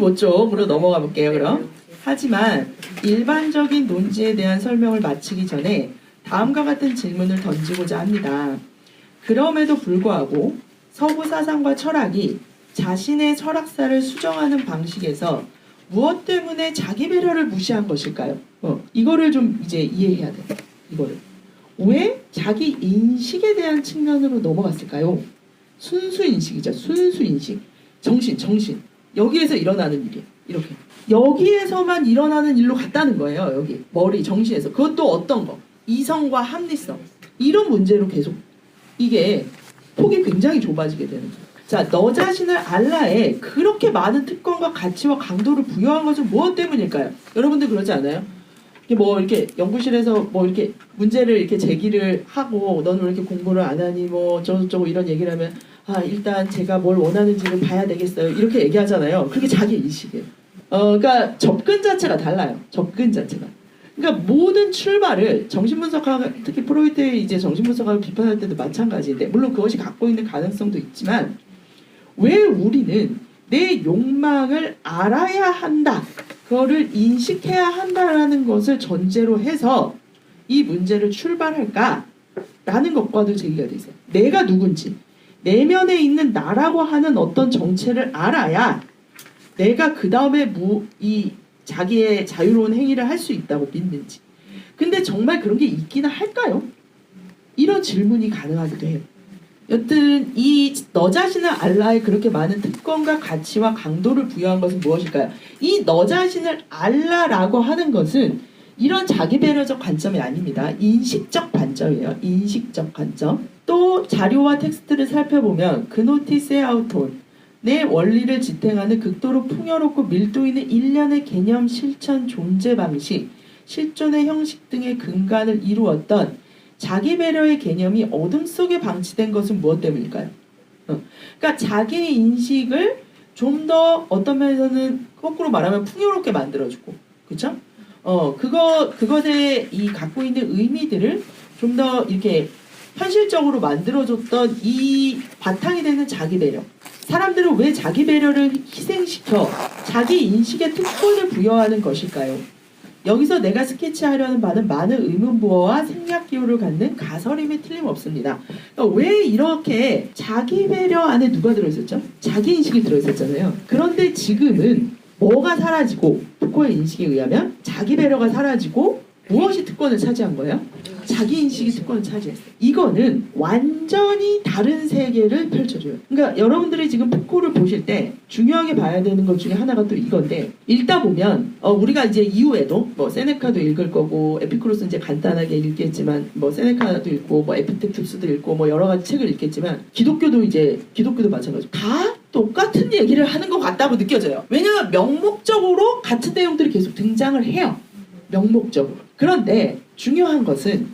25쪽으로 넘어가 볼게요. 그럼 하지만 일반적인 논지에 대한 설명을 마치기 전에 다음과 같은 질문을 던지고자 합니다. 그럼에도 불구하고 서구 사상과 철학이 자신의 철학사를 수정하는 방식에서 무엇 때문에 자기 배려를 무시한 것일까요? 이거를 좀 이제 이해해야 돼. 이거를 왜 자기 인식에 대한 측면으로 넘어갔을까요? 순수 인식이죠. 순수 인식. 정신. 여기에서 일어나는 일이에요. 이렇게. 여기에서만 일어나는 일로 갔다는 거예요. 여기. 머리, 정신에서. 그것도 어떤 거? 이성과 합리성. 이런 문제로 계속 이게 폭이 굉장히 좁아지게 되는 거예요. 자, 너 자신을 알라에 그렇게 많은 특권과 가치와 강도를 부여한 것은 무엇 때문일까요? 여러분들 그러지 않아요? 뭐 이렇게 연구실에서 뭐 이렇게 문제를 이렇게 제기를 하고 너는 왜 이렇게 공부를 안 하니 뭐 저쩌고 이런 얘기를 하면 일단 제가 뭘 원하는지를 봐야 되겠어요. 이렇게 얘기하잖아요. 그게 자기 인식이에요. 그러니까 접근 자체가 달라요. 접근 자체가. 그러니까 모든 출발을 정신분석학, 특히 프로이트의 이제 정신분석학을 비판할 때도 마찬가지인데 물론 그것이 갖고 있는 가능성도 있지만 왜 우리는 내 욕망을 알아야 한다. 그거를 인식해야 한다라는 것을 전제로 해서 이 문제를 출발할까? 라는 것과도 제기가 돼 있어요. 내가 누군지, 내면에 있는 나라고 하는 어떤 정체를 알아야 내가 그 다음에 이 자기의 자유로운 행위를 할 수 있다고 믿는지. 근데 정말 그런 게 있기는 할까요? 이런 질문이 가능하기도 해요. 여튼 이 너 자신을 알라에 그렇게 많은 특권과 가치와 강도를 부여한 것은 무엇일까요? 이 너 자신을 알라라고 하는 것은 이런 자기 배려적 관점이 아닙니다. 인식적 관점이에요. 인식적 관점. 또 자료와 텍스트를 살펴보면 그노티스의 아우톤, 내 원리를 지탱하는 극도로 풍요롭고 밀도 있는 일련의 개념, 실천, 존재 방식, 실존의 형식 등의 근간을 이루었던 자기 배려의 개념이 어둠 속에 방치된 것은 무엇 때문일까요? 그러니까 자기의 인식을 좀 더 어떤 면에서는 거꾸로 말하면 풍요롭게 만들어주고, 그렇죠? 그것에 이 갖고 있는 의미들을 좀 더 이렇게 현실적으로 만들어줬던 이 바탕이 되는 자기 배려. 사람들은 왜 자기 배려를 희생시켜 자기 인식에 특권을 부여하는 것일까요? 여기서 내가 스케치하려는 바는 많은 의문부호와 생략 기호를 갖는 가설임이 틀림없습니다. 그러니까 왜 이렇게 자기 배려 안에 누가 들어있었죠? 자기 인식이 들어있었잖아요. 그런데 지금은 뭐가 사라지고 푸코의 인식에 의하면 자기 배려가 사라지고 무엇이 특권을 차지한 거예요? 자기 인식이 특권을 차지했어요. 이거는 완전히 다른 세계를 펼쳐줘요. 그러니까 여러분들이 지금 푸코를 보실 때 중요하게 봐야 되는 것 중에 하나가 또 이건데 읽다 보면 우리가 이제 이후에도 뭐 세네카도 읽을 거고 에피쿠로스는 이제 간단하게 읽겠지만 뭐 세네카도 읽고 뭐 에피텍투스도 읽고 뭐 여러 가지 책을 읽겠지만 기독교도 마찬가지고 다 똑같은 얘기를 하는 것 같다고 느껴져요. 왜냐하면 명목적으로 같은 내용들이 계속 등장을 해요. 명목적으로. 그런데 중요한 것은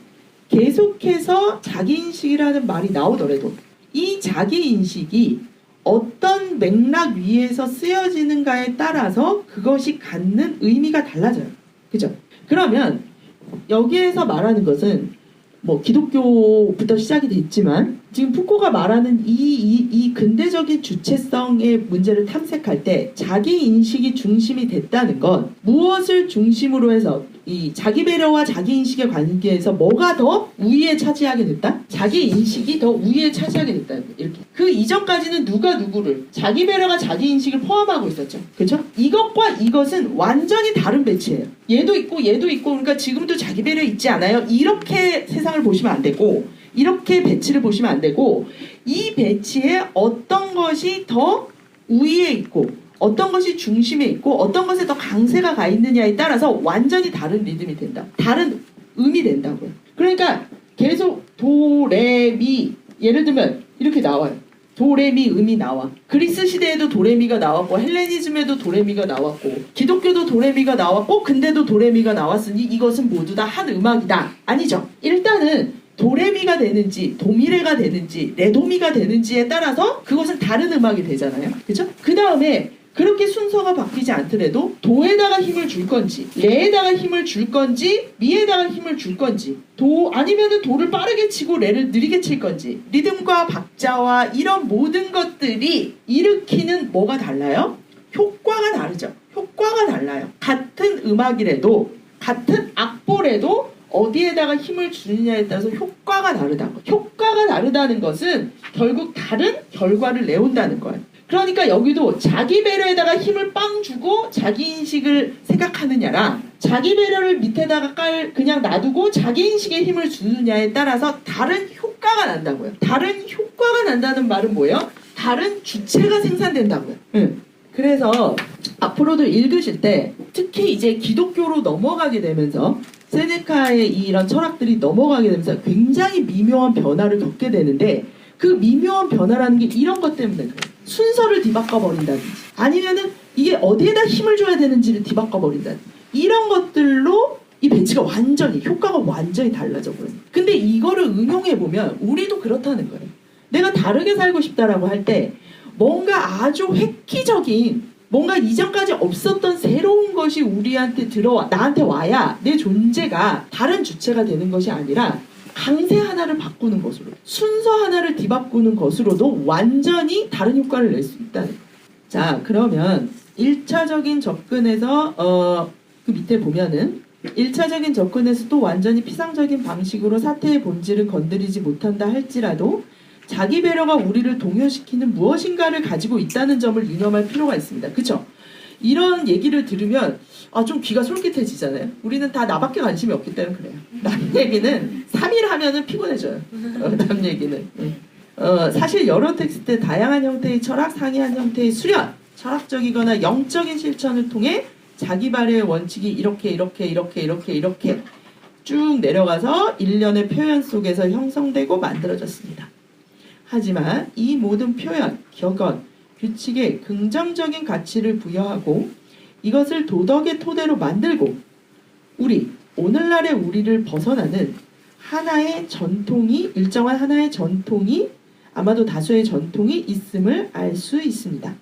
계속해서 자기인식이라는 말이 나오더라도 이 자기인식이 어떤 맥락 위에서 쓰여지는가에 따라서 그것이 갖는 의미가 달라져요. 그죠? 그러면 여기에서 말하는 것은 뭐 기독교부터 시작이 됐지만 지금 푸코가 말하는 이 근대적인 주체성의 문제를 탐색할 때 자기 인식이 중심이 됐다는 건 무엇을 중심으로 해서 이 자기 배려와 자기 인식의 관계에서 뭐가 더 우위에 차지하게 됐다? 자기 인식이 더 우위에 차지하게 됐다. 이렇게. 그 이전까지는 누가 누구를 자기 배려가 자기 인식을 포함하고 있었죠. 그렇죠? 이것과 이것은 완전히 다른 배치예요. 얘도 있고 얘도 있고 그러니까 지금도 자기 배려 있지 않아요? 이렇게 세상을 보시면 안 되고 이렇게 배치를 보시면 안 되고 이 배치에 어떤 것이 더 우위에 있고 어떤 것이 중심에 있고 어떤 것에 더 강세가 가 있느냐에 따라서 완전히 다른 리듬이 된다. 다른 음이 된다고요. 그러니까 계속 도, 레, 미 예를 들면 이렇게 나와요. 도, 레, 미 음이 나와. 그리스 시대에도 도, 레, 미가 나왔고 헬레니즘에도 도, 레, 미가 나왔고 기독교도 도, 레, 미가 나왔고 근대도 도, 레, 미가 나왔으니 이것은 모두 다 한 음악이다. 아니죠. 일단은 도레미가 되는지 도미레가 되는지 레도미가 되는지에 따라서 그것은 다른 음악이 되잖아요. 그렇죠? 그 다음에 그렇게 순서가 바뀌지 않더라도 도에다가 힘을 줄 건지 레에다가 힘을 줄 건지 미에다가 힘을 줄 건지 도 아니면은 도를 빠르게 치고 레를 느리게 칠 건지 리듬과 박자와 이런 모든 것들이 일으키는 뭐가 달라요? 효과가 다르죠. 효과가 달라요. 같은 음악이라도 같은 악보라도 어디에다가 힘을 주느냐에 따라서 효과가 다르다고. 효과가 다르다는 것은 결국 다른 결과를 내온다는 거예요. 그러니까 여기도 자기 배려에다가 힘을 빵 주고 자기 인식을 생각하느냐랑 자기 배려를 밑에다가 그냥 놔두고 자기 인식에 힘을 주느냐에 따라서 다른 효과가 난다고요. 다른 효과가 난다는 말은 뭐예요? 다른 주체가 생산된다고요. 그래서 앞으로도 읽으실 때 특히 이제 기독교로 넘어가게 되면서 세네카의 이런 철학들이 넘어가게 되면서 굉장히 미묘한 변화를 겪게 되는데 그 미묘한 변화라는 게 이런 것 때문에 그래요. 순서를 뒤바꿔 버린다든지 아니면은 이게 어디에다 힘을 줘야 되는지를 뒤바꿔 버린다든지 이런 것들로 이 배치가 완전히 효과가 완전히 달라져 버려요. 근데 이거를 응용해 보면 우리도 그렇다는 거예요. 내가 다르게 살고 싶다라고 할 때 뭔가 아주 획기적인 뭔가 이전까지 없었던 새로운 것이 우리한테 나한테 와야 내 존재가 다른 주체가 되는 것이 아니라 강세 하나를 바꾸는 것으로 순서 하나를 뒤바꾸는 것으로도 완전히 다른 효과를 낼 수 있다는 거예요. 자, 그러면 1차적인 접근에서 그 밑에 보면은 1차적인 접근에서 또 완전히 피상적인 방식으로 사태의 본질을 건드리지 못한다 할지라도 자기 배려가 우리를 동요시키는 무엇인가를 가지고 있다는 점을 유념할 필요가 있습니다. 그쵸? 이런 얘기를 들으면 좀 귀가 솔깃해지잖아요. 우리는 다 나밖에 관심이 없기 때문에 그래요. 남 얘기는 3일 하면은 피곤해져요. 남 얘기는. 사실 여러 텍스트 다양한 형태의 철학, 상이한 형태의 수련, 철학적이거나 영적인 실천을 통해 자기 발의 원칙이 이렇게 쭉 내려가서 일련의 표현 속에서 형성되고 만들어졌습니다. 하지만 이 모든 표현, 격언, 규칙에 긍정적인 가치를 부여하고 이것을 도덕의 토대로 만들고 오늘날의 우리를 벗어나는 일정한 하나의 전통이 아마도 다수의 전통이 있음을 알 수 있습니다.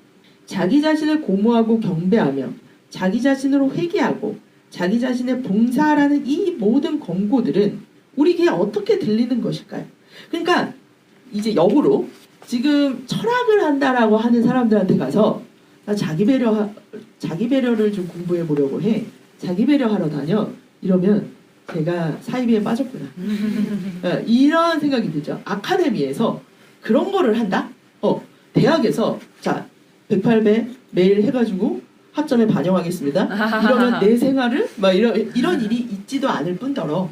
자기 자신을 고무하고 경배하며 자기 자신으로 회개하고 자기 자신의 봉사하라는 이 모든 권고들은 우리에게 어떻게 들리는 것일까요? 그러니까 이제 역으로 지금 철학을 한다라고 하는 사람들한테 가서 나 자기 배려를 좀 공부해 보려고 해. 자기 배려하러 다녀. 이러면 제가 사이비에 빠졌구나. 이런 생각이 들죠. 아카데미에서 그런 거를 한다? 대학에서 자 108배 매일 해가지고 학점에 반영하겠습니다. 이러면 내 생활을 막 이런 일이 있지도 않을 뿐더러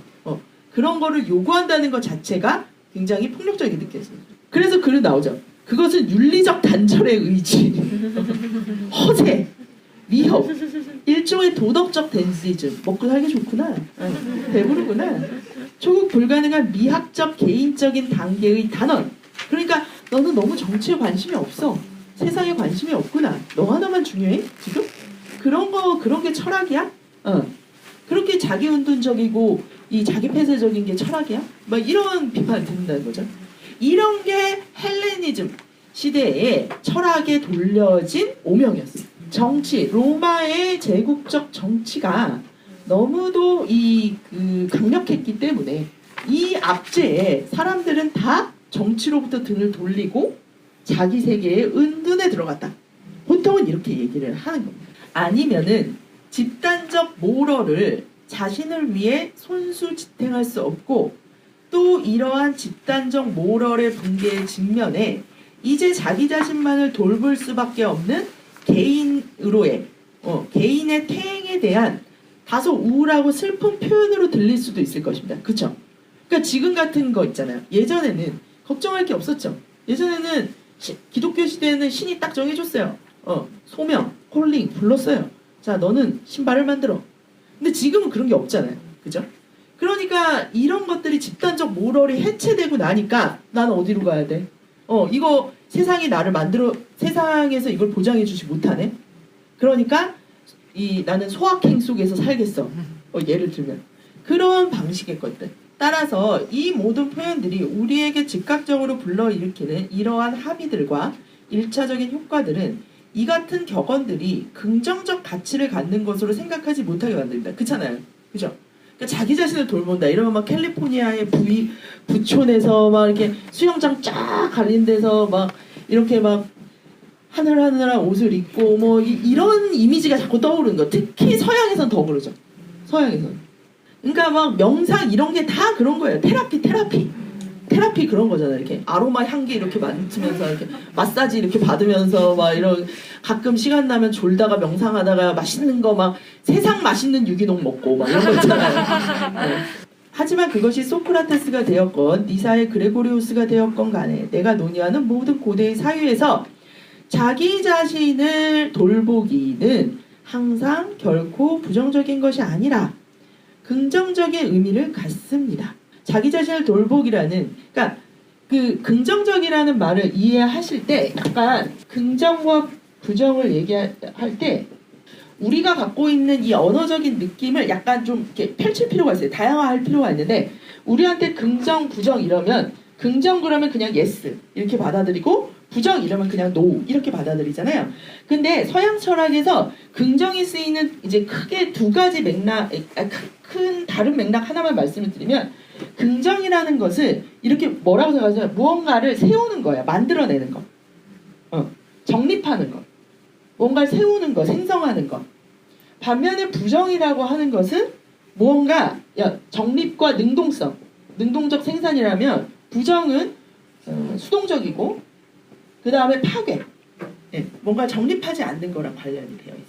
그런 거를 요구한다는 것 자체가 굉장히 폭력적이게 느껴져요. 그래서 글은 나오죠. 그것은 윤리적 단절의 의지, 허세, 위협, 일종의 도덕적 댄시즘. 먹고 살기 좋구나. 배부르구나. 초국 불가능한 미학적 개인적인 단계의 단언. 그러니까 너는 너무 정치에 관심이 없어. 세상에 관심이 없구나. 너 하나만 중요해? 지금? 그런 게 철학이야? 그렇게 자기 운동적이고 이 자기 폐쇄적인 게 철학이야? 막 이런 비판을 듣는다는 거죠. 이런 게 헬레니즘 시대에 철학에 돌려진 오명이었어요. 정치, 로마의 제국적 정치가 너무도 강력했기 때문에 이 압제에 사람들은 다 정치로부터 등을 돌리고 자기 세계에 은둔해 들어갔다. 보통은 이렇게 얘기를 하는 겁니다. 아니면은 집단적 모럴을 자신을 위해 손수지탱할 수 없고 또 이러한 집단적 모럴의 붕괴의 직면에 이제 자기 자신만을 돌볼 수밖에 없는 개인의 태행에 대한 다소 우울하고 슬픈 표현으로 들릴 수도 있을 것입니다. 그쵸? 그러니까 지금 같은 거 있잖아요. 예전에는 걱정할 게 없었죠. 예전에는 기독교 시대에는 신이 딱 정해줬어요. 소명, 콜링 불렀어요. 자, 너는 신발을 만들어. 근데 지금은 그런 게 없잖아요. 그죠? 그러니까 이런 것들이 집단적 모럴이 해체되고 나니까 나는 어디로 가야 돼? 이거 세상이 나를 세상에서 이걸 보장해주지 못하네? 그러니까 나는 소확행 속에서 살겠어. 예를 들면. 그런 방식의 것들. 따라서 이 모든 표현들이 우리에게 즉각적으로 불러일으키는 이러한 합의들과 1차적인 효과들은 이 같은 격언들이 긍정적 가치를 갖는 것으로 생각하지 못하게 만듭니다. 그렇잖아요. 그죠? 그러니까 자기 자신을 돌본다. 이러면 막 캘리포니아의 부촌에서 막 이렇게 수영장 쫙 갈린 데서 막 이렇게 막 하늘하늘한 옷을 입고 뭐 이런 이미지가 자꾸 떠오르는 거. 특히 서양에선 더 그러죠. 서양에선. 그러니까 막 명상 이런 게 다 그런 거예요. 테라피 그런 거잖아요. 이렇게 아로마 향기 이렇게 만지면서 이렇게 마사지 이렇게 받으면서 막 이런 가끔 시간 나면 졸다가 명상하다가 맛있는 거 막 세상 맛있는 유기농 먹고 막 이런 거 있잖아요. 네. 하지만 그것이 소크라테스가 되었건 니사의 그레고리우스가 되었건 간에 내가 논의하는 모든 고대의 사유에서 자기 자신을 돌보기는 항상 결코 부정적인 것이 아니라 긍정적인 의미를 갖습니다. 자기 자신을 돌보기라는, 그러니까 그 긍정적이라는 말을 이해하실 때 약간 긍정과 부정을 얘기할 때 우리가 갖고 있는 이 언어적인 느낌을 약간 좀 이렇게 펼칠 필요가 있어요. 다양화할 필요가 있는데 우리한테 긍정, 부정 이러면 긍정 그러면 그냥 yes 이렇게 받아들이고 부정 이러면 그냥 no 이렇게 받아들이잖아요. 근데 서양 철학에서 긍정이 쓰이는 이제 크게 두 가지 맥락, 큰 다른 맥락 하나만 말씀을 드리면 긍정이라는 것을 이렇게 뭐라고 생각하세요? 무언가를 세우는 거예요. 만들어내는 거. 정립하는 거. 뭔가를 세우는 거, 생성하는 거. 반면에 부정이라고 하는 것은 무언가 정립과 능동성, 능동적 생산이라면 부정은 수동적이고 그 다음에 파괴. 네, 뭔가 정립하지 않는 거랑 관련이 되어 있어요.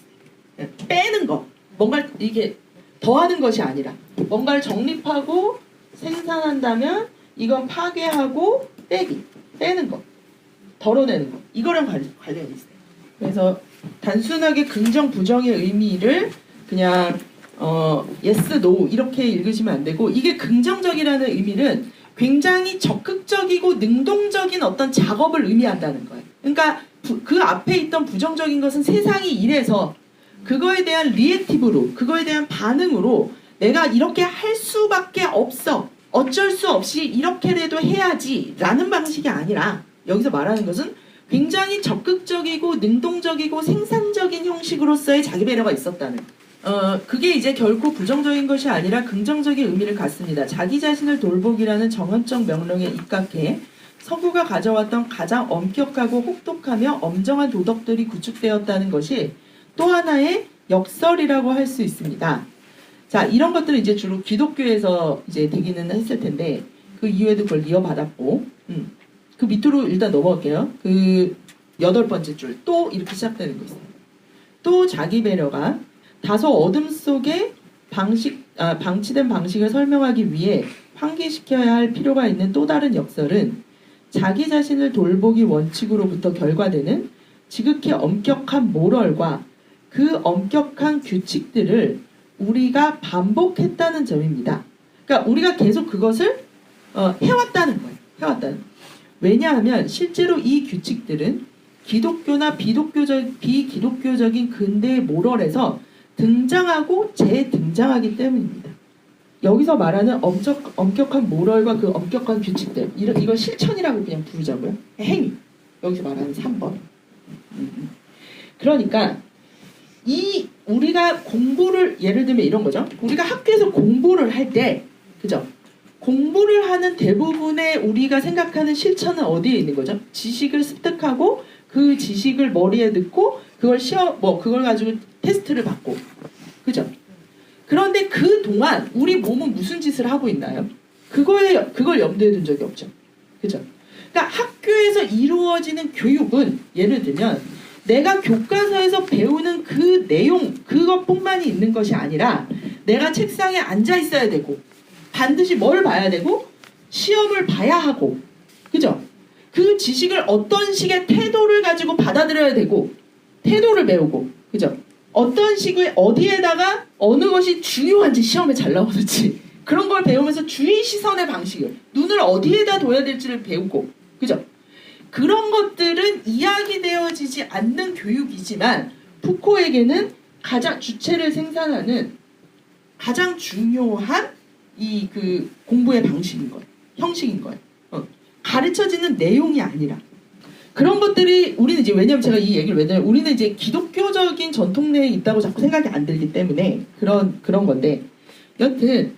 네, 빼는 거. 뭔가 이게 더하는 것이 아니라 뭔가를 정립하고 생산한다면 이건 파괴하고 빼는 거. 덜어내는 거. 이거랑 관련이 있어요. 그래서 단순하게 긍정, 부정의 의미를 그냥 yes, no 이렇게 읽으시면 안 되고 이게 긍정적이라는 의미는 굉장히 적극적이고 능동적인 어떤 작업을 의미한다는 거예요. 그러니까 그 앞에 있던 부정적인 것은 세상이 이래서 그거에 대한 리액티브로, 그거에 대한 반응으로 내가 이렇게 할 수밖에 없어. 어쩔 수 없이 이렇게라도 해야지 라는 방식이 아니라 여기서 말하는 것은 굉장히 적극적이고 능동적이고 생산적인 형식으로서의 자기 배려가 있었다는 그게 이제 결코 부정적인 것이 아니라 긍정적인 의미를 갖습니다. 자기 자신을 돌보기라는 정언적 명령에 입각해 서구가 가져왔던 가장 엄격하고 혹독하며 엄정한 도덕들이 구축되었다는 것이 또 하나의 역설이라고 할 수 있습니다. 자, 이런 것들은 이제 주로 기독교에서 이제 되기는 했을 텐데 그 이후에도 그걸 이어받았고 그 밑으로 일단 넘어갈게요. 그 8번째 줄 또 이렇게 시작되는 거 있어요. 또 자기 배려가 다소 어둠 속에 방치된 방식을 설명하기 위해 환기시켜야 할 필요가 있는 또 다른 역설은 자기 자신을 돌보기 원칙으로부터 결과되는 지극히 엄격한 모럴과 그 엄격한 규칙들을 우리가 반복했다는 점입니다. 그러니까 우리가 계속 그것을 해왔다는 거예요. 해왔다는. 왜냐하면 실제로 이 규칙들은 기독교나 비기독교적인 근대의 모럴에서 등장하고 재등장하기 때문입니다. 여기서 말하는 엄격한 모럴과 그 엄격한 규칙들 이걸 실천이라고 그냥 부르자고요. 행위. 여기서 말하는 3번. 그러니까 우리가 공부를 예를 들면 이런 거죠. 우리가 학교에서 공부를 할 때 그죠? 공부를 하는 대부분의 우리가 생각하는 실천은 어디에 있는 거죠? 지식을 습득하고 그 지식을 머리에 넣고 그걸 그걸 가지고 테스트를 받고 그죠? 그런데 그 동안 우리 몸은 무슨 짓을 하고 있나요? 그걸 염두에 둔 적이 없죠. 그죠? 그러니까 학교에서 이루어지는 교육은 예를 들면 내가 교과서에서 배우는 그 내용 그것뿐만이 있는 것이 아니라 내가 책상에 앉아 있어야 되고 반드시 뭘 봐야 되고 시험을 봐야 하고 그죠? 그 지식을 어떤 식의 태도를 가지고 받아들여야 되고 태도를 배우고 그죠? 어떤 식의 어디에다가 어느 것이 중요한지 시험에 잘 나오는지 그런 걸 배우면서 주의 시선의 방식을 눈을 어디에다 둬야 될지를 배우고 그죠? 그런 것들은 이야기되어지지 않는 교육이지만 푸코에게는 가장 주체를 생산하는 가장 중요한 그 공부의 방식인 거예요. 형식인 거예요. 가르쳐지는 내용이 아니라 그런 것들이 우리는 이제 왜냐면 제가 이 얘기를 왜냐면 우리는 이제 기독교적인 전통 내에 있다고 자꾸 생각이 안 들기 때문에 그런 건데 여튼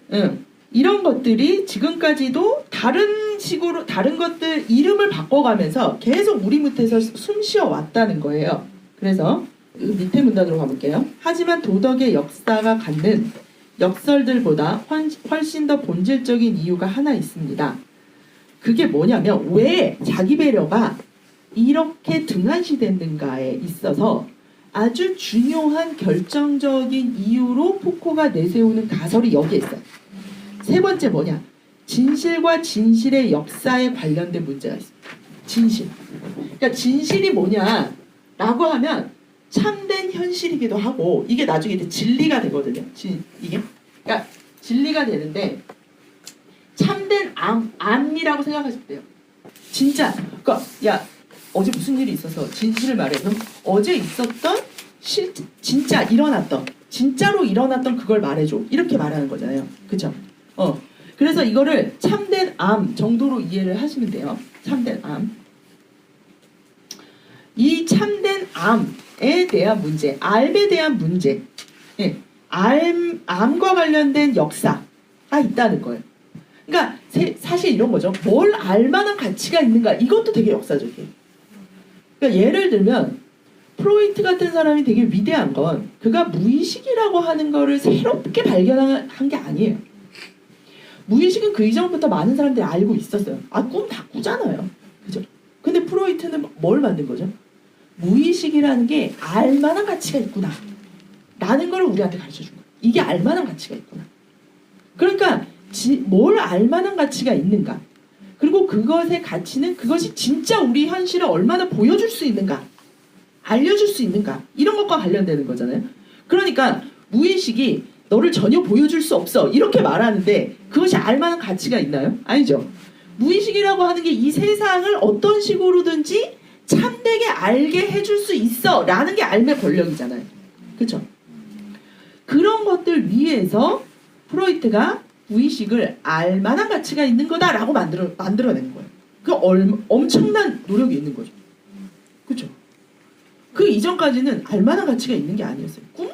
이런 것들이 지금까지도 다른 식으로 다른 것들 이름을 바꿔가면서 계속 우리 밑에서 숨 쉬어 왔다는 거예요. 그래서 밑에 문단으로 가볼게요. 하지만 도덕의 역사가 갖는 역설들보다 훨씬 더 본질적인 이유가 하나 있습니다. 그게 뭐냐면 왜 자기 배려가 이렇게 등한시됐는가에 있어서 아주 중요한 결정적인 이유로 푸코가 내세우는 가설이 여기에 있어요. 세 번째 뭐냐? 진실과 진실의 역사에 관련된 문제가 있습니다. 진실. 그러니까 진실이 뭐냐라고 하면 참된 현실이기도 하고 이게 나중에 이제 진리가 되거든요. 이게 그러니까 진리가 되는데 참된 암이라고 생각하시면 돼요. 진짜. 그러니까 야 어제 무슨 일이 있어서 진실을 말해. 그럼 어제 있었던 진짜 일어났던 진짜로 일어났던 그걸 말해줘. 이렇게 말하는 거잖아요. 그쵸? 그래서 이거를 참된 암 정도로 이해를 하시면 돼요. 참된 암. 이 참된 암에 대한 문제, 암에 대한 문제, 예, 암과 관련된 역사가 있다는 거예요. 그러니까 사실 이런 거죠. 뭘 알만한 가치가 있는가 이것도 되게 역사적이에요. 그러니까 예를 들면 프로이트 같은 사람이 되게 위대한 건 그가 무의식이라고 하는 거를 새롭게 발견한 게 아니에요. 무의식은 그 이전부터 많은 사람들이 알고 있었어요. 꿈 다 꾸잖아요. 그죠? 근데 프로이트는 뭘 만든 거죠? 무의식이라는 게 알만한 가치가 있구나. 라는 걸 우리한테 가르쳐 준 거예요. 이게 알만한 가치가 있구나. 그러니까 뭘 알만한 가치가 있는가. 그리고 그것의 가치는 그것이 진짜 우리 현실을 얼마나 보여줄 수 있는가. 알려줄 수 있는가. 이런 것과 관련되는 거잖아요. 그러니까 무의식이 너를 전혀 보여줄 수 없어. 이렇게 말하는데 그것이 알만한 가치가 있나요? 아니죠. 무의식이라고 하는 게 이 세상을 어떤 식으로든지 참되게 알게 해줄 수 있어. 라는 게 알의 권력이잖아요. 그렇죠? 그런 것들 위해서 프로이트가 무의식을 알만한 가치가 있는 거다라고 만들어낸 거예요. 그 엄청난 노력이 있는 거죠. 그렇죠? 그 이전까지는 알만한 가치가 있는 게 아니었어요. 꿈?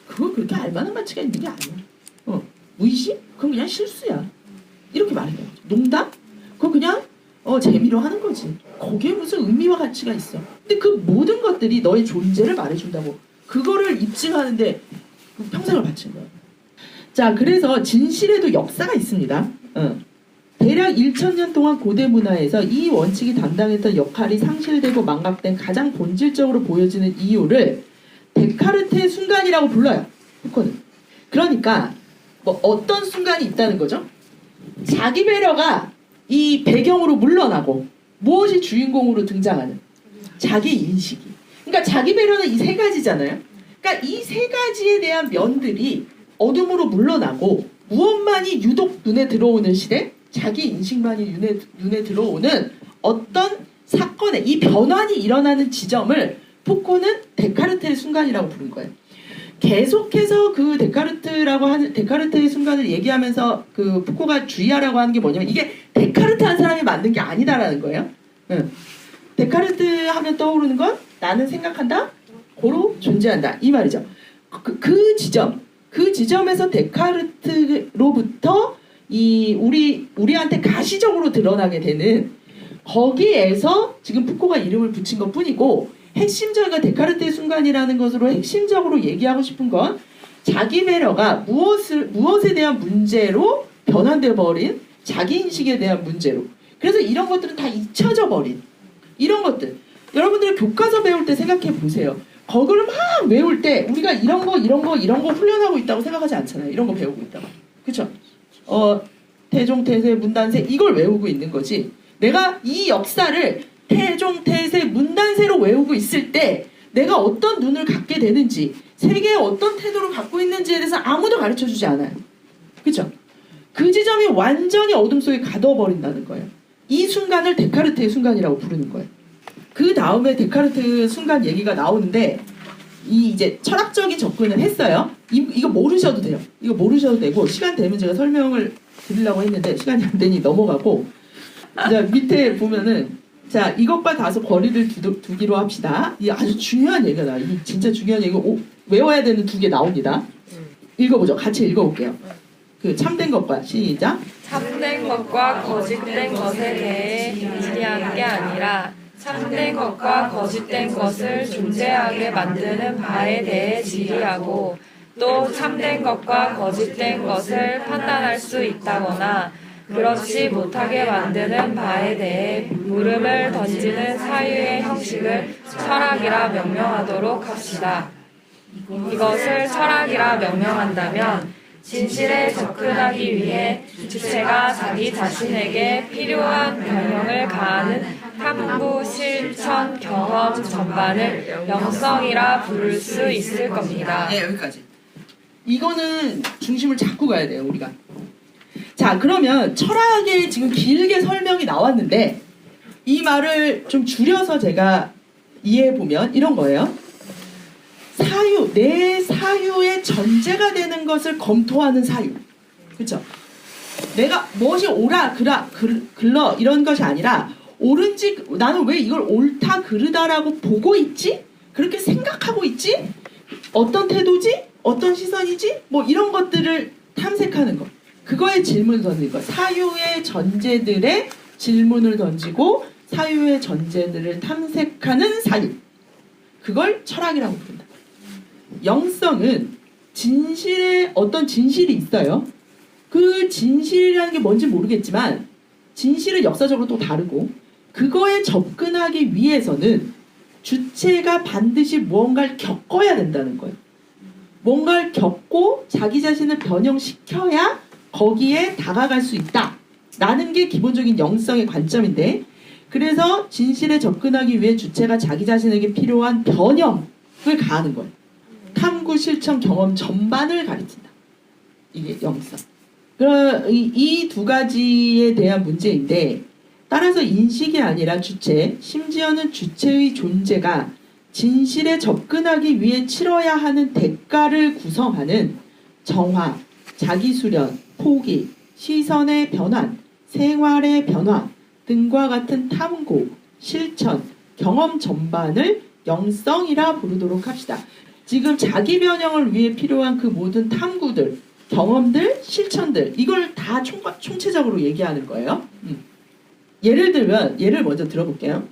그거 그렇게 알만한 가치가 있는 게 아니야. 무의식? 그건 그냥 실수야. 이렇게 말하는 거죠. 농담? 그거 그냥 재미로 하는 거지. 거기에 무슨 의미와 가치가 있어. 근데 그 모든 것들이 너의 존재를 말해준다고. 그거를 입증하는데 평생을 바친 거야. 자, 그래서 진실에도 역사가 있습니다. 대략 1000년 동안 고대 문화에서 이 원칙이 담당했던 역할이 상실되고 망각된 가장 본질적으로 보여지는 이유를 데카르트의 순간이라고 불러요. 푸코는. 그러니까 뭐 어떤 순간이 있다는 거죠? 자기 배려가 이 배경으로 물러나고 무엇이 주인공으로 등장하는? 자기 인식이. 그러니까 자기 배려는 이 세 가지잖아요. 그러니까 이 세 가지에 대한 면들이 어둠으로 물러나고 무엇만이 유독 눈에 들어오는 시대? 자기 인식만이 눈에 들어오는 어떤 사건의 이 변환이 일어나는 지점을 푸코는 데카르트의 순간이라고 부른 거예요. 계속해서 그 데카르트의 순간을 얘기하면서 그 푸코가 주의하라고 하는 게 뭐냐면 이게 데카르트 한 사람이 만든 게 아니다라는 거예요. 데카르트 하면 떠오르는 건 나는 생각한다, 고로 존재한다 이 말이죠. 그 지점에서 데카르트로부터 우리한테 가시적으로 드러나게 되는 거기에서 지금 푸코가 이름을 붙인 것 뿐이고 핵심적인 데카르트의 순간이라는 것으로 핵심적으로 얘기하고 싶은 건 자기 배려가 무엇에 대한 문제로 변환되어 버린 자기 인식에 대한 문제로. 그래서 이런 것들은 다 잊혀져 버린 이런 것들. 여러분들 교과서 배울 때 생각해 보세요. 거기를 막 외울 때 우리가 이런 거 훈련하고 있다고 생각하지 않잖아요. 이런 거 배우고 있다고. 그쵸? 태종, 태세, 문단세 이걸 외우고 있는 거지. 내가 이 역사를 태종, 태세, 문단세로 외우고 있을 때 내가 어떤 눈을 갖게 되는지 세계에 어떤 태도를 갖고 있는지에 대해서 아무도 가르쳐주지 않아요. 그쵸? 그 지점이 완전히 어둠 속에 가둬버린다는 거예요. 이 순간을 데카르트의 순간이라고 부르는 거예요. 그 다음에 데카르트 순간 얘기가 나오는데 이제 철학적인 접근을 했어요. 이거 모르셔도 돼요. 이거 모르셔도 되고 시간 되면 제가 설명을 드리려고 했는데 시간이 안 되니 넘어가고 자, 밑에 보면은 자 이것과 다소 거리를 두기로 합시다. 이 아주 중요한 얘기가 나와요. 이 진짜 중요한 얘기고 외워야 되는 두 개 나옵니다. 읽어보죠. 같이 읽어볼게요. 그 참된 것과 시작. 참된 것과 거짓된 것에 대해 질의하는 게 아니라 참된 것과 거짓된 것을 존재하게 만드는 바에 대해 질의하고 또 참된 것과 거짓된 것을 판단할 수 있다거나 그렇지 못하게 만드는 바에 대해 물음을 던지는 사유의 형식을 철학이라 명명하도록 합시다. 이것을 철학이라 명명한다면 진실에 접근하기 위해 주체가 자기 자신에게 필요한 변형을 가하는 탐구, 실천, 경험 전반을 영성이라 부를 수 있을 겁니다. 네, 여기까지. 이거는 중심을 잡고 가야 돼요, 우리가. 자, 그러면 철학에 지금 길게 설명이 나왔는데 이 말을 좀 줄여서 제가 이해해보면 이런 거예요. 사유, 내 사유의 전제가 되는 것을 검토하는 사유. 그렇죠? 내가 무엇이 옳아, 글러 이런 것이 아니라 옳은지 나는 왜 이걸 옳다, 그르다라고 보고 있지? 그렇게 생각하고 있지? 어떤 태도지? 어떤 시선이지? 뭐 이런 것들을 탐색하는 것. 그거에 질문을 던지는 것. 사유의 전제들의 질문을 던지고 사유의 전제들을 탐색하는 사유. 그걸 철학이라고 부른다. 영성은 진실에 어떤 진실이 있어요. 그 진실이라는 게 뭔지 모르겠지만 진실은 역사적으로 또 다르고 그거에 접근하기 위해서는 주체가 반드시 무언가를 겪어야 된다는 거예요. 뭔가를 겪고 자기 자신을 변형시켜야 거기에 다가갈 수 있다. 라는 게 기본적인 영성의 관점인데 그래서 진실에 접근하기 위해 주체가 자기 자신에게 필요한 변형을 가하는 거예요. 탐구, 실천, 경험 전반을 가리킨다. 이게 영성. 그럼 이 두 가지에 대한 문제인데 따라서 인식이 아니라 주체, 심지어는 주체의 존재가 진실에 접근하기 위해 치러야 하는 대가를 구성하는 정화, 자기수련, 포기, 시선의 변환, 생활의 변화 등과 같은 탐구, 실천, 경험 전반을 영성이라 부르도록 합시다. 지금 자기 변형을 위해 필요한 그 모든 탐구들, 경험들, 실천들 이걸 다 총체적으로 얘기하는 거예요. 예를 들면 예를 먼저 들어볼게요.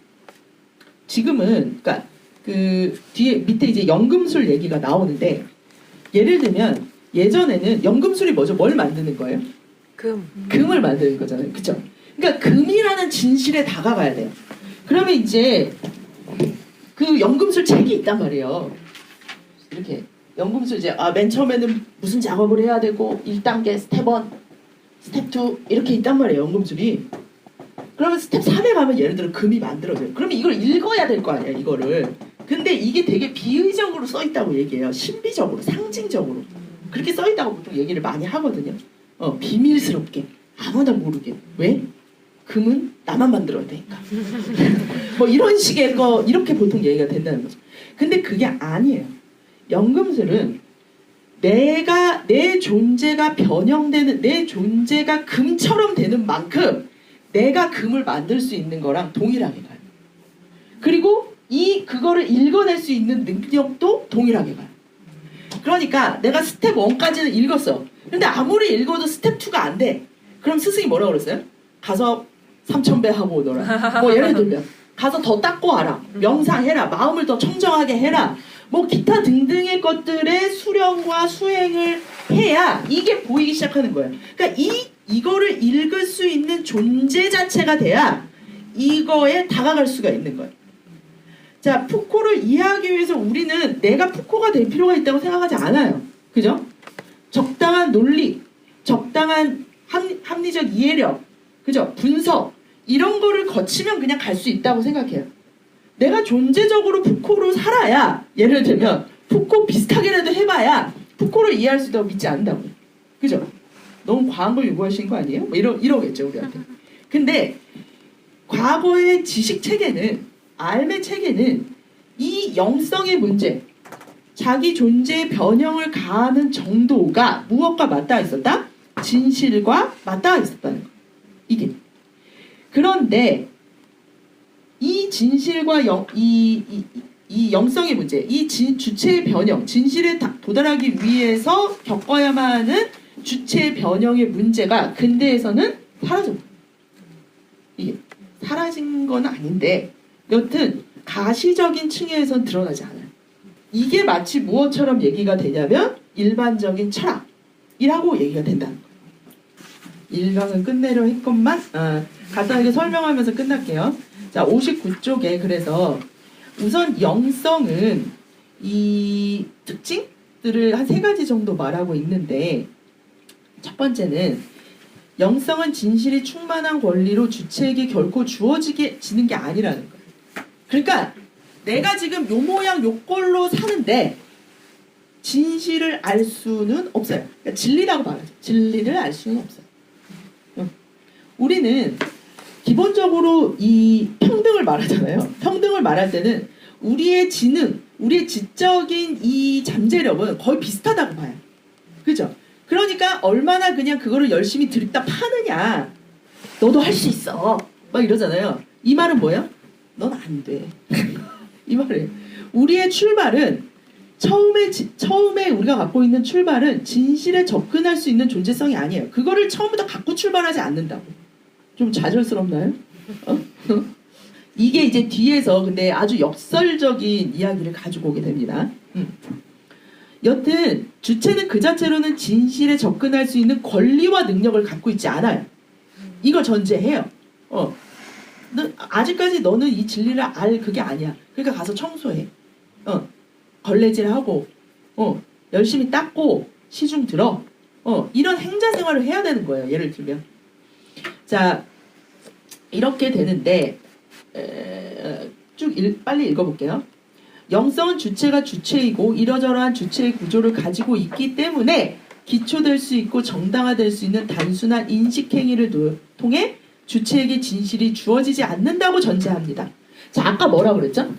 지금은 그러니까 그 뒤에 밑에 이제 연금술 얘기가 나오는데 예를 들면 예전에는 연금술이 뭐죠? 뭘 만드는 거예요? 금을 만드는 거잖아요. 그쵸? 그러니까 금이라는 진실에 다가가야 돼요. 그러면 이제 그 연금술 책이 있단 말이에요. 이렇게 연금술 이제 맨 처음에는 무슨 작업을 해야 되고 1단계, 스텝 1, 스텝 2 이렇게 있단 말이에요. 연금술이. 그러면 스텝 3에 가면 예를 들어 금이 만들어져요. 그러면 이걸 읽어야 될 거 아니야, 이거를. 근데 이게 되게 비의적으로 써있다고 얘기해요. 신비적으로, 상징적으로. 그렇게 써있다고 보통 얘기를 많이 하거든요. 비밀스럽게, 아무나 모르게. 왜? 금은 나만 만들어야 되니까. 뭐 이런 식의 거, 이렇게 보통 얘기가 된다는 거죠. 근데 그게 아니에요. 연금술은 내 존재가 변형되는, 내 존재가 금처럼 되는 만큼 내가 금을 만들 수 있는 거랑 동일하게 가요. 그리고 그거를 읽어낼 수 있는 능력도 동일하게 가요. 그러니까 내가 스텝 1까지는 읽었어. 근데 아무리 읽어도 스텝 2가 안 돼. 그럼 스승이 뭐라고 그랬어요? 가서 3000배 하고 오너라. 뭐 예를 들면 가서 더 닦고 와라. 명상해라. 마음을 더 청정하게 해라. 뭐 기타 등등의 것들의 수련과 수행을 해야 이게 보이기 시작하는 거예요. 그러니까 이거를 읽을 수 있는 존재 자체가 돼야 이거에 다가갈 수가 있는 거예요. 자, 푸코를 이해하기 위해서 우리는 내가 푸코가 될 필요가 있다고 생각하지 않아요. 그죠? 적당한 논리, 적당한 합리적 이해력, 그죠? 분석 이런 거를 거치면 그냥 갈 수 있다고 생각해요. 내가 존재적으로 푸코로 살아야 예를 들면 푸코 비슷하게라도 해봐야 푸코를 이해할 수 있다고 믿지 않는다고요. 그죠? 너무 과한 걸 요구하신 거 아니에요? 뭐 이러겠죠 우리한테. 근데 과거의 지식 체계는 알의 체계는 이 영성의 문제, 자기 존재의 변형을 가하는 정도가 무엇과 맞닿아 있었다? 진실과 맞닿아 있었다는 거. 이게. 그런데 이 진실과 이 영성의 문제, 이 주체의 변형, 진실에 도달하기 위해서 겪어야만 하는 주체 변형의 문제가 근대에서는 사라졌다. 이게 사라진 건 아닌데 여튼 가시적인 층에선 드러나지 않아요. 이게 마치 무엇처럼 얘기가 되냐면 일반적인 철학이라고 얘기가 된다는 거예요. 1강은 끝내려 했건만 간단하게 설명하면서 끝날게요. 자, 59쪽에 그래서 우선 영성은 이 특징들을 한 3가지 정도 말하고 있는데 첫 번째는 영성은 진실이 충만한 권리로 주체에게 결코 주어지는 게 아니라는 거예요. 그러니까 내가 지금 요 모양 요 꼴로 사는데 진실을 알 수는 없어요. 그러니까 진리라고 말하죠. 진리를 알 수는 없어요. 우리는 기본적으로 이 평등을 말하잖아요. 평등을 말할 때는 우리의 지능, 우리의 지적인 이 잠재력은 거의 비슷하다고 봐요. 그죠? 그러니까 얼마나 그냥 그거를 열심히 들이다 파느냐. 너도 할 수 있어. 막 이러잖아요. 이 말은 뭐예요? 넌 안 돼. 이 말이에요. 우리의 출발은 처음에 우리가 갖고 있는 출발은 진실에 접근할 수 있는 존재성이 아니에요. 그거를 처음부터 갖고 출발하지 않는다고. 좀 좌절스럽나요? 이게 이제 뒤에서 근데 아주 역설적인 이야기를 가지고 오게 됩니다. 여튼 주체는 그 자체로는 진실에 접근할 수 있는 권리와 능력을 갖고 있지 않아요. 이걸 전제해요. 아직까지 너는 이 진리를 알 그게 아니야. 그러니까 가서 청소해. 걸레질하고 열심히 닦고 시중 들어. 이런 행자 생활을 해야 되는 거예요. 예를 들면. 자, 이렇게 되는데 빨리 읽어볼게요. 영성은 주체가 주체이고 이러저러한 주체의 구조를 가지고 있기 때문에 기초될 수 있고 정당화될 수 있는 단순한 인식행위를 통해 주체에게 진실이 주어지지 않는다고 전제합니다. 자, 아까 뭐라 그랬죠?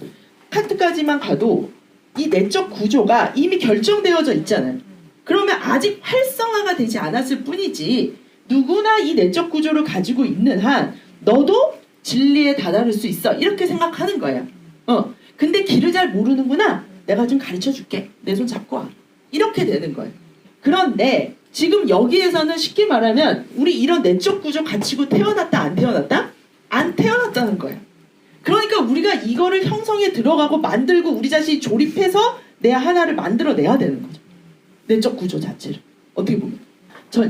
칸트까지만 가도 이 내적 구조가 이미 결정되어져 있잖아요. 그러면 아직 활성화가 되지 않았을 뿐이지 누구나 이 내적 구조를 가지고 있는 한 너도 진리에 다다를 수 있어. 이렇게 생각하는 거예요. 근데 길을 잘 모르는구나. 내가 좀 가르쳐 줄게. 내 손 잡고 와. 이렇게 되는 거예요. 그런데 지금 여기에서는 쉽게 말하면 우리 이런 내적 구조 갖추고 태어났다 안 태어났다? 안 태어났다는 거예요. 그러니까 우리가 이거를 형성에 들어가고 만들고 우리 자신이 조립해서 내 하나를 만들어내야 되는 거죠. 내적 구조 자체를. 어떻게 보면.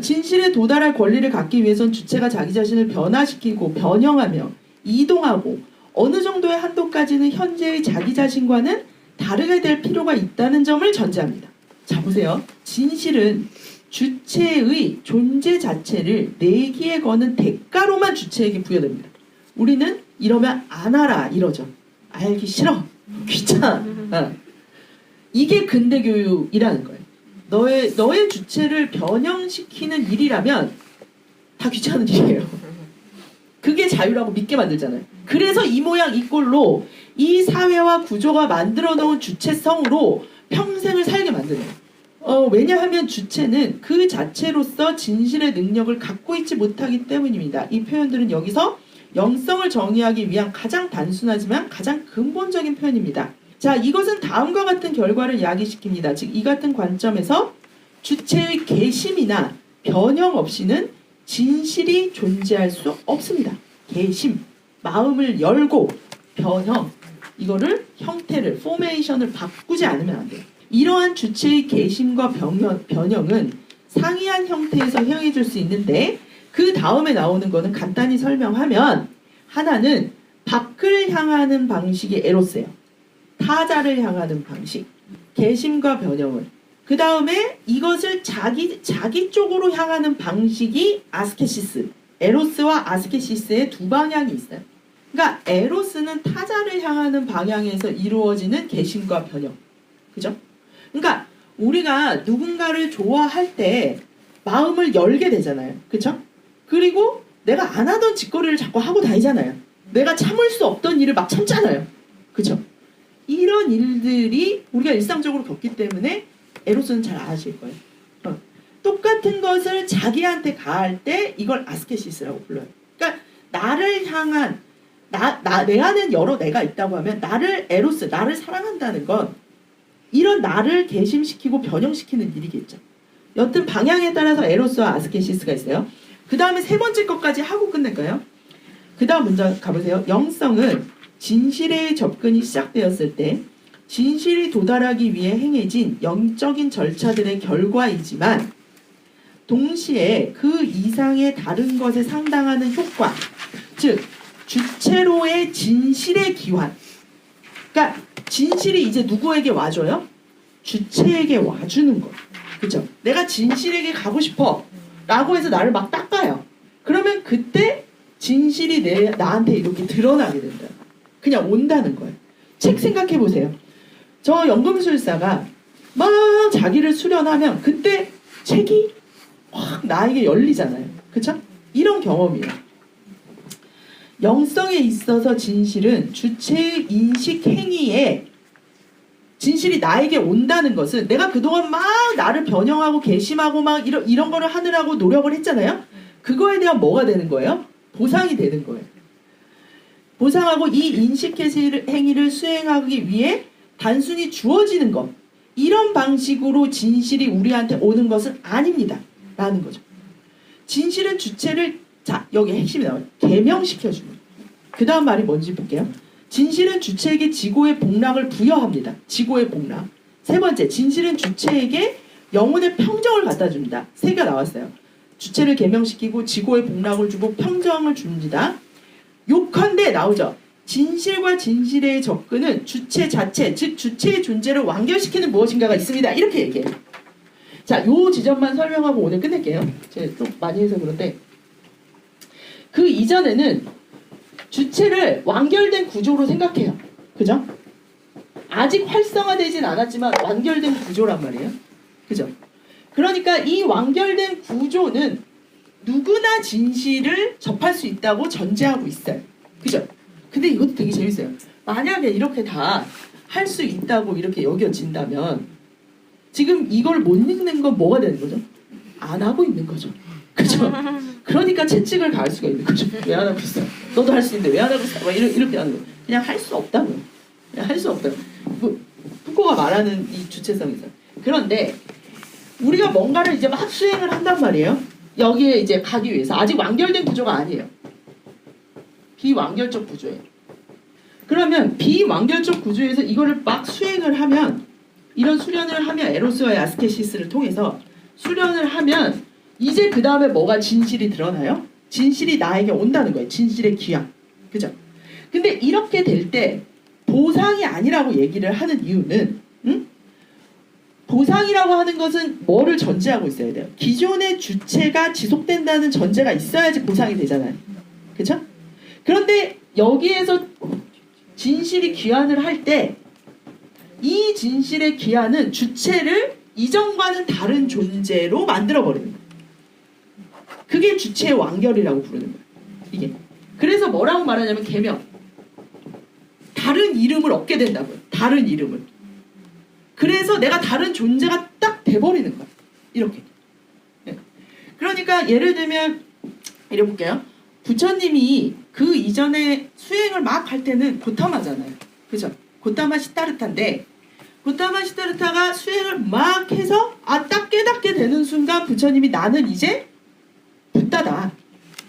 진실에 도달할 권리를 갖기 위해선 주체가 자기 자신을 변화시키고 변형하며 이동하고 어느 정도의 한도까지는 현재의 자기 자신과는 다르게 될 필요가 있다는 점을 전제합니다. 자, 보세요. 진실은 주체의 존재 자체를 내기에 거는 대가로만 주체에게 부여됩니다. 우리는 이러면 안 알아 이러죠. 알기 싫어. 귀찮아. 이게 근대교육이라는 거예요. 너의 주체를 변형시키는 일이라면 다 귀찮은 일이에요. 그게 자유라고 믿게 만들잖아요. 그래서 이 모양 이 꼴로 이 사회와 구조가 만들어 놓은 주체성으로 평생을 살게 만드네요. 왜냐하면 주체는 그 자체로서 진실의 능력을 갖고 있지 못하기 때문입니다. 이 표현들은 여기서 영성을 정의하기 위한 가장 단순하지만 가장 근본적인 표현입니다. 자, 이것은 다음과 같은 결과를 야기시킵니다. 즉, 이 같은 관점에서 주체의 개심이나 변형 없이는 진실이 존재할 수 없습니다. 개심, 마음을 열고 변형, 이거를 형태를, 포메이션을 바꾸지 않으면 안 돼요. 이러한 주체의 개심과 변형은 상이한 형태에서 행해질 수 있는데 그 다음에 나오는 거는 간단히 설명하면 하나는 밖을 향하는 방식이 에로스예요. 타자를 향하는 방식, 개심과 변형은. 그 다음에 이것을 자기 쪽으로 향하는 방식이 아스케시스. 에로스와 아스케시스의 두 방향이 있어요. 그러니까 에로스는 타자를 향하는 방향에서 이루어지는 개심과 변형. 그죠? 그러니까 우리가 누군가를 좋아할 때 마음을 열게 되잖아요. 그쵸? 그리고 내가 안 하던 짓거리를 자꾸 하고 다니잖아요. 내가 참을 수 없던 일을 막 참잖아요. 그쵸? 이런 일들이 우리가 일상적으로 겪기 때문에 에로스는 잘 아실 거예요. 똑같은 것을 자기한테 가할 때 이걸 아스케시스라고 불러요. 그러니까 나를 향한 내 안엔 여러 내가 있다고 하면 나를 에로스, 나를 사랑한다는 건 이런 나를 개심시키고 변형시키는 일이겠죠. 여튼 방향에 따라서 에로스와 아스케시스가 있어요. 그 다음에 세 번째 것까지 하고 끝낼까요? 그 다음 문장 가보세요. 영성은 진실의 접근이 시작되었을 때 진실이 도달하기 위해 행해진 영적인 절차들의 결과이지만 동시에 그 이상의 다른 것에 상당하는 효과, 즉 주체로의 진실의 기환. 그러니까 진실이 이제 누구에게 와줘요? 주체에게 와주는 거. 그죠? 내가 진실에게 가고 싶어 라고 해서 나를 막 닦아요. 그러면 그때 진실이 나한테 이렇게 드러나게 된다. 그냥 온다는 거예요. 책 생각해 보세요. 저 연금술사가 막 자기를 수련하면 그때 책이 확 나에게 열리잖아요. 그쵸? 이런 경험이에요. 영성에 있어서 진실은 주체의 인식 행위에 진실이 나에게 온다는 것은 내가 그동안 막 나를 변형하고 개심하고 막 이런 거를 하느라고 노력을 했잖아요. 그거에 대한 뭐가 되는 거예요? 보상이 되는 거예요. 보상하고 이 인식 행위를 수행하기 위해 단순히 주어지는 것. 이런 방식으로 진실이 우리한테 오는 것은 아닙니다. 라는 거죠. 진실은 주체를 자 여기 핵심이 나와요. 개명시켜주는. 그 다음 말이 뭔지 볼게요. 진실은 주체에게 지고의 복락을 부여합니다. 지고의 복락. 세 번째, 진실은 주체에게 영혼의 평정을 갖다 줍니다. 세 개가 나왔어요. 주체를 개명시키고 지고의 복락을 주고 평정을 줍니다. 요컨대 나오죠. 진실과 진실의 접근은 주체 자체, 즉 주체의 존재를 완결시키는 무엇인가가 있습니다. 이렇게 얘기해요. 자, 요 지점만 설명하고 오늘 끝낼게요. 제가 좀 많이 해서 그런데 그 이전에는 주체를 완결된 구조로 생각해요. 그죠? 아직 활성화되진 않았지만 완결된 구조란 말이에요. 그죠? 그러니까 이 완결된 구조는 누구나 진실을 접할 수 있다고 전제하고 있어요. 그죠? 근데 이것도 되게 재밌어요. 만약에 이렇게 다 할 수 있다고 이렇게 여겨진다면 지금 이걸 못 읽는 건 뭐가 되는 거죠? 안 하고 있는 거죠. 그죠? 그러니까 채찍을 가할 수가 있는 거죠. 왜 안 하고 있어? 너도 할 수 있는데 왜 안 하고 있어? 막 이렇게 하는 거예요. 그냥 할 수 없다고요. 그냥 할 수 없다고. 푸코가 말하는 이 주체성이죠. 그런데 우리가 뭔가를 이제 막 수행을 한단 말이에요. 여기에 이제 가기 위해서. 아직 완결된 구조가 아니에요. 비완결적 구조예요. 그러면 비완결적 구조에서 이거를 막 수행을 하면 이런 수련을 하면 에로스와의 아스케시스를 통해서 수련을 하면 이제 그 다음에 뭐가 진실이 드러나요? 진실이 나에게 온다는 거예요. 진실의 귀향. 그죠? 근데 이렇게 될 때 보상이 아니라고 얘기를 하는 이유는 보상이라고 하는 것은 뭐를 전제하고 있어야 돼요? 기존의 주체가 지속된다는 전제가 있어야지 보상이 되잖아요. 그죠? 그런데 여기에서 진실이 귀환을 할 때 이 진실의 귀환은 주체를 이전과는 다른 존재로 만들어버리는 거예요. 그게 주체의 완결이라고 부르는 거예요. 이게. 그래서 뭐라고 말하냐면 계명. 다른 이름을 얻게 된다고요. 다른 이름을. 그래서 내가 다른 존재가 딱 돼버리는 거야. 이렇게. 네. 그러니까 예를 들면 이래 볼게요. 부처님이 그 이전에 수행을 막 할 때는 고타마잖아요. 그죠? 고타마 시타르타인데 고타마 시타르타가 수행을 막 해서 딱 깨닫게 되는 순간 부처님이 나는 이제 붓다다.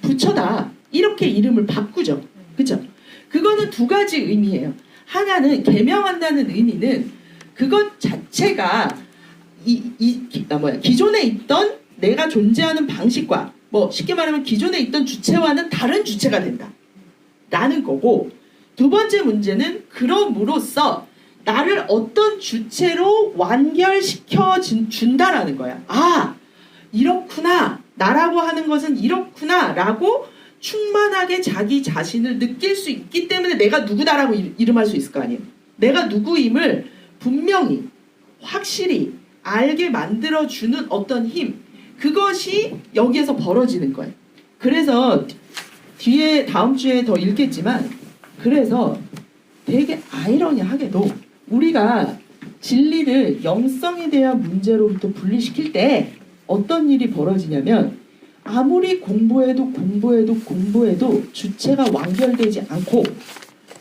부처다. 이렇게 이름을 바꾸죠. 그죠? 그거는 두 가지 의미예요. 하나는 계명한다는 의미는 그것 자체가 기존에 있던 내가 존재하는 방식과 쉽게 말하면 기존에 있던 주체와는 다른 주체가 된다. 라는 거고 두 번째 문제는 그럼으로써 나를 어떤 주체로 완결시켜 준다라는 거야. 아, 이렇구나. 나라고 하는 것은 이렇구나. 라고 충만하게 자기 자신을 느낄 수 있기 때문에 내가 누구다라고 이름할 수 있을 거 아니에요. 내가 누구임을 분명히 확실히 알게 만들어주는 어떤 힘. 그것이 여기에서 벌어지는 거예요. 그래서 뒤에 다음 주에 더 읽겠지만 그래서 되게 아이러니하게도 우리가 진리를 영성에 대한 문제로부터 분리시킬 때 어떤 일이 벌어지냐면 아무리 공부해도 주체가 완결되지 않고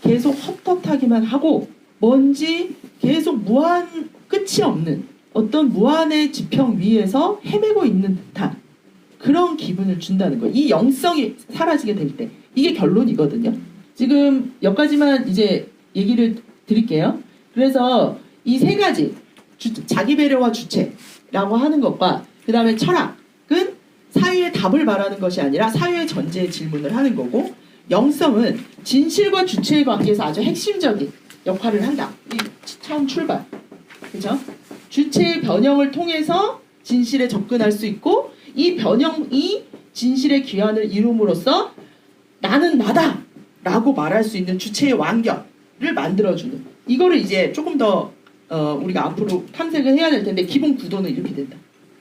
계속 헛헛하기만 하고 뭔지 계속 무한 끝이 없는 어떤 무한의 지평 위에서 헤매고 있는 듯한 그런 기분을 준다는 거예요. 이 영성이 사라지게 될 때. 이게 결론이거든요. 지금 몇 가지만 이제 얘기를 드릴게요. 그래서 이 세 가지, 자기 배려와 주체라고 하는 것과 그 다음에 철학은 사유의 답을 말하는 것이 아니라 사유의 전제의 질문을 하는 거고, 영성은 진실과 주체의 관계에서 아주 핵심적인 역할을 한다. 이 처음 출발. 그죠? 주체의 변형을 통해서 진실에 접근할 수 있고, 이 변형이 진실의 귀환을 이룸으로써 나는 나다! 라고 말할 수 있는 주체의 완결을 만들어주는, 이거를 이제 조금 더 우리가 앞으로 탐색을 해야 될 텐데, 기본 구도는 이렇게 된다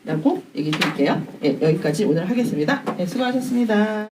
라고 얘기 드릴게요. 예, 여기까지 오늘 하겠습니다. 예, 수고하셨습니다.